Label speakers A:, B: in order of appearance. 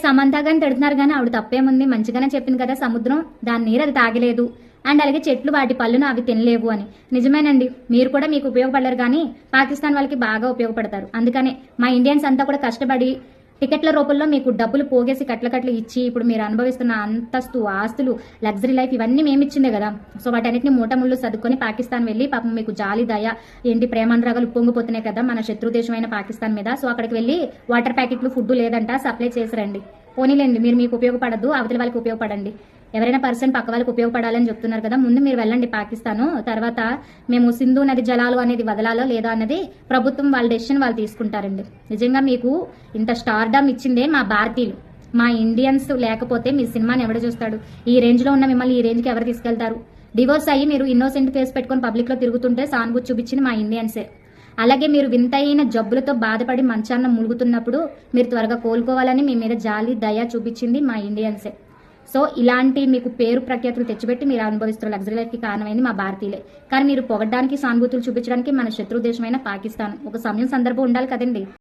A: సమంత గాని తిడుతున్నారు కానీ ఆవిడ తప్పేముంది, మంచిగానే చెప్పింది కదా, సముద్రం దాని నీరు అది తాగలేదు అండ్ అలాగే చెట్లు వాటి పళ్ళును అవి తినలేవు అని. నిజమేనండి, మీరు కూడా మీకు ఉపయోగపడలేరు కానీ పాకిస్తాన్ వాళ్ళకి బాగా ఉపయోగపడతారు. అందుకనే మా ఇండియన్స్ అంతా కూడా కష్టపడి టికెట్ల రూపంలో మీకు డబ్బులు పోగేసి కట్ల ఇచ్చి ఇప్పుడు మీరు అనుభవిస్తున్న అంతస్తు, ఆస్తులు, లగ్జరీ లైఫ్ ఇవన్నీ మేము ఇచ్చిందే కదా. సో వాటన్నిటిని మూటముళ్ళు సర్దుకొని పాకిస్తాన్ వెళ్ళి పాపం మీకు జాలి దయ ఏంటి ప్రేమానురాగాలు పొంగిపోతున్నాయి కదా మన శత్రు దేశమైన పాకిస్తాన్ మీద. సో అక్కడికి వెళ్ళి వాటర్ ప్యాకెట్లు, ఫుడ్ లేదంట, సప్లై చేసిరండి. పోనీలేండి, మీరు మీకు ఉపయోగపడద్దు, అవతల వాళ్ళకి ఉపయోగపడండి. ఎవరైనా పర్సన్ పక్క వాళ్ళకి ఉపయోగపడాలని చెప్తున్నారు కదా, ముందు మీరు వెళ్ళండి పాకిస్తాను. తర్వాత మేము సింధు నది జలాలు అనేది వదలాలో లేదో అన్నది ప్రభుత్వం వాళ్ళ డెసిషన్ వాళ్ళు తీసుకుంటారండి. నిజంగా మీకు ఇంత స్టార్డమ్ ఇచ్చిందే మా భారతీయులు, మా ఇండియన్స్. లేకపోతే మీ సినిమాని ఎవడు చూస్తాడు? ఈ రేంజ్లో ఉన్న మిమ్మల్ని ఈ రేంజ్కి ఎవరు తీసుకెళ్తారు? డివోర్స్ అయ్యి మీరు ఇన్నోసెంట్ ఫేస్ పెట్టుకొని పబ్లిక్లో తిరుగుతుంటే సానుభూతి చూపించింది మా ఇండియన్సే. అలాగే మీరు వింతైన జబ్బులతో బాధపడి మంచాన్న ములుగుతున్నప్పుడు మీరు త్వరగా కోలుకోవాలని మీ మీద జాలి దయ చూపించింది మా ఇండియన్సే. సో ఇలాంటి మీకు పేరు ప్రఖ్యాతులు తెచ్చిపెట్టి మీరు అనుభవిస్తున్న లగ్జరీ లైఫ్కి కారణమైంది మా భారతీయులే. కానీ మీరు పొగడ్డానికి, సానుభూతులు చూపించడానికి మన శత్రు దేశమైన పాకిస్తాన్. ఒక సమయం, సందర్భం ఉండాలి కదండి.